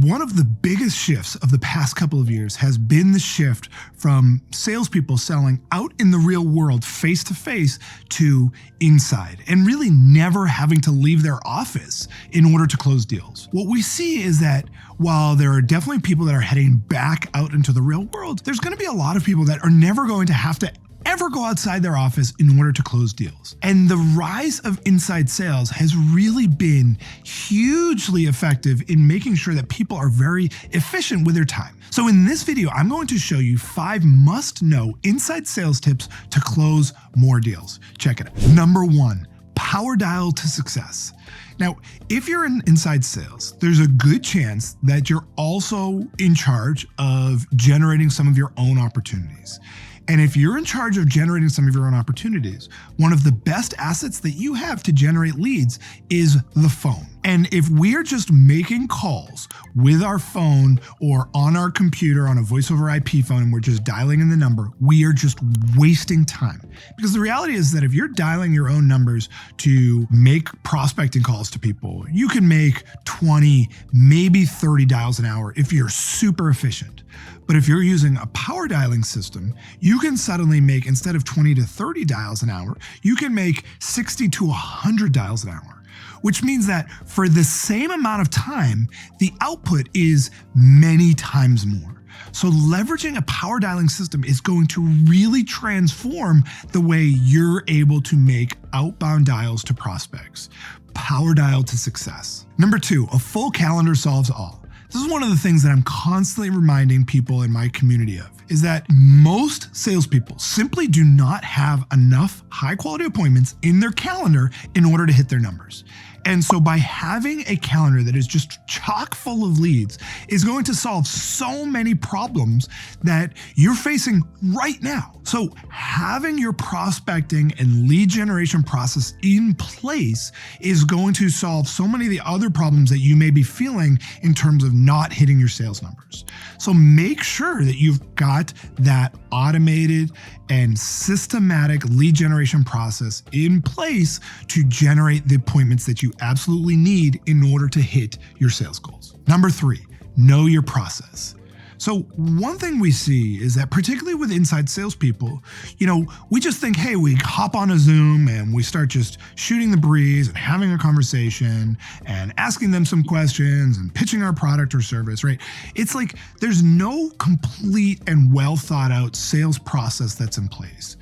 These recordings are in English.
One of the biggest shifts of the past couple of years has been the shift from salespeople selling out in the real world face to face to inside and really never having to leave their office in order to close deals. What we see is that while there are definitely people that are heading back out into the real world, there's going to be a lot of people that are never going to have to ever go outside their office in order to close deals. And the rise of inside sales has really been hugely effective in making sure that people are very efficient with their time. So in this video, I'm going to show you 5 must-know inside sales tips to close more deals. Check it out. Number 1, power dial to success. Now, if you're in inside sales, there's a good chance that you're also in charge of generating some of your own opportunities. And if you're in charge of generating some of your own opportunities, one of the best assets that you have to generate leads is the phone. And if we're just making calls with our phone or on our computer on a voice over IP phone and we're just dialing in the number, we are just wasting time. Because the reality is that if you're dialing your own numbers to make prospecting calls to people, you can make 20, maybe 30 dials an hour if you're super efficient. But if you're using a power dialing system, you can suddenly make, instead of 20 to 30 dials an hour, you can make 60 to 100 dials an hour, which means that for the same amount of time, the output is many times more. So leveraging a power dialing system is going to really transform the way you're able to make outbound dials to prospects. Power dial to success. Number 2, a full calendar solves all. This is one of the things that I'm constantly reminding people in my community of, is that most salespeople simply do not have enough high quality appointments in their calendar in order to hit their numbers. And so by having a calendar that is just chock full of leads is going to solve so many problems that you're facing right now. So having your prospecting and lead generation process in place is going to solve so many of the other problems that you may be feeling in terms of not hitting your sales numbers. So make sure that you've got that automated and systematic lead generation process in place to generate the appointments that you absolutely need in order to hit your sales goals. Number 3, know your process. So one thing we see is that particularly with inside salespeople, we just think, hey, we hop on a Zoom and we start just shooting the breeze and having a conversation and asking them some questions and pitching our product or service, right? It's like there's no complete and well thought out sales process that's in place.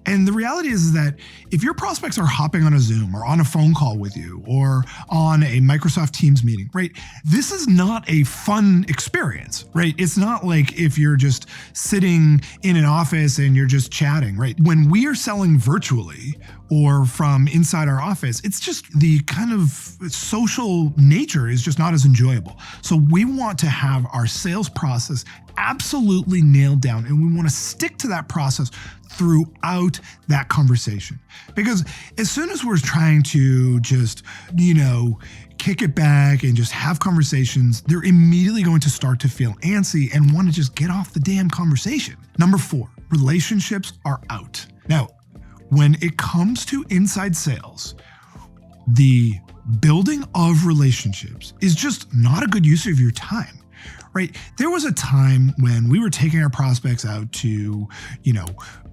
And the reality is that if your prospects are hopping on a Zoom or on a phone call with you or on a Microsoft Teams meeting, right? This is not a fun experience, right? It's not like if you're just sitting in an office and you're just chatting, right? When we are selling virtually or from inside our office, it's just the kind of social nature is just not as enjoyable. So we want to have our sales process absolutely nailed down, and we want to stick to that process throughout that conversation. Because as soon as we're trying to just, kick it back and just have conversations, they're immediately going to start to feel antsy and want to just get off the damn conversation. Number 4, relationships are out. Now, when it comes to inside sales, the building of relationships is just not a good use of your time. Right? There was a time when we were taking our prospects out to,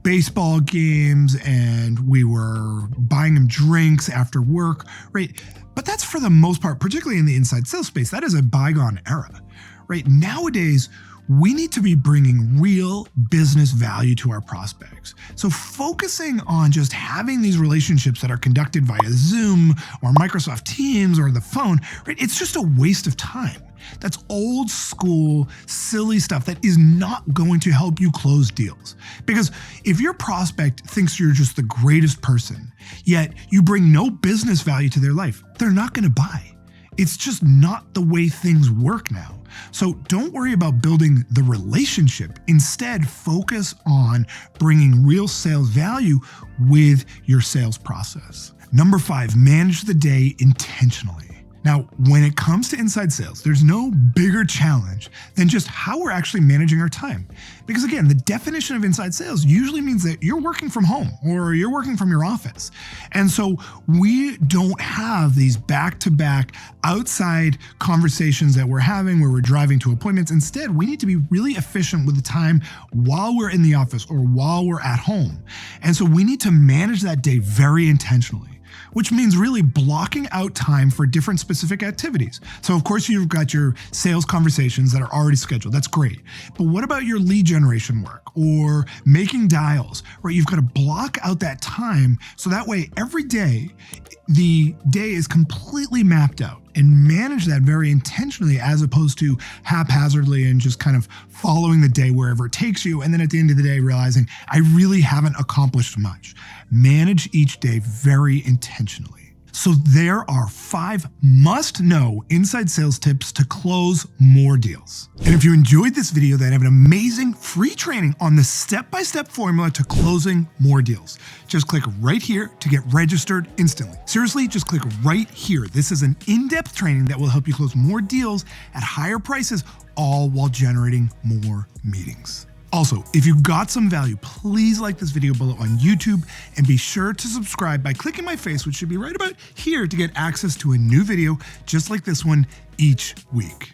baseball games and we were buying them drinks after work, right? But that's for the most part, particularly in the inside sales space, that is a bygone era, right? Nowadays, we need to be bringing real business value to our prospects. So focusing on just having these relationships that are conducted via Zoom or Microsoft Teams or the phone, right? It's just a waste of time. That's old school, silly stuff that is not going to help you close deals. Because if your prospect thinks you're just the greatest person, yet you bring no business value to their life, they're not going to buy. It's just not the way things work now. So don't worry about building the relationship. Instead, focus on bringing real sales value with your sales process. Number 5, manage the day intentionally. Now, when it comes to inside sales, there's no bigger challenge than just how we're actually managing our time. Because again, the definition of inside sales usually means that you're working from home or you're working from your office. And so we don't have these back-to-back outside conversations that we're having where we're driving to appointments. Instead, we need to be really efficient with the time while we're in the office or while we're at home. And so we need to manage that day very intentionally, which means really blocking out time for different specific activities. So of course you've got your sales conversations that are already scheduled. That's great. But what about your lead generation work or making dials, right? You've got to block out that time so that way every day, the day is completely mapped out, and manage that very intentionally as opposed to haphazardly and just kind of following the day wherever it takes you. And then at the end of the day, realizing I really haven't accomplished much. Manage each day very intentionally. So there are 5 must-know inside sales tips to close more deals. And if you enjoyed this video, then I have an amazing free training on the step-by-step formula to closing more deals. Just click right here to get registered instantly. Seriously, just click right here. This is an in-depth training that will help you close more deals at higher prices, all while generating more meetings. Also, if you got some value, please like this video below on YouTube and be sure to subscribe by clicking my face, which should be right about here, to get access to a new video just like this one each week.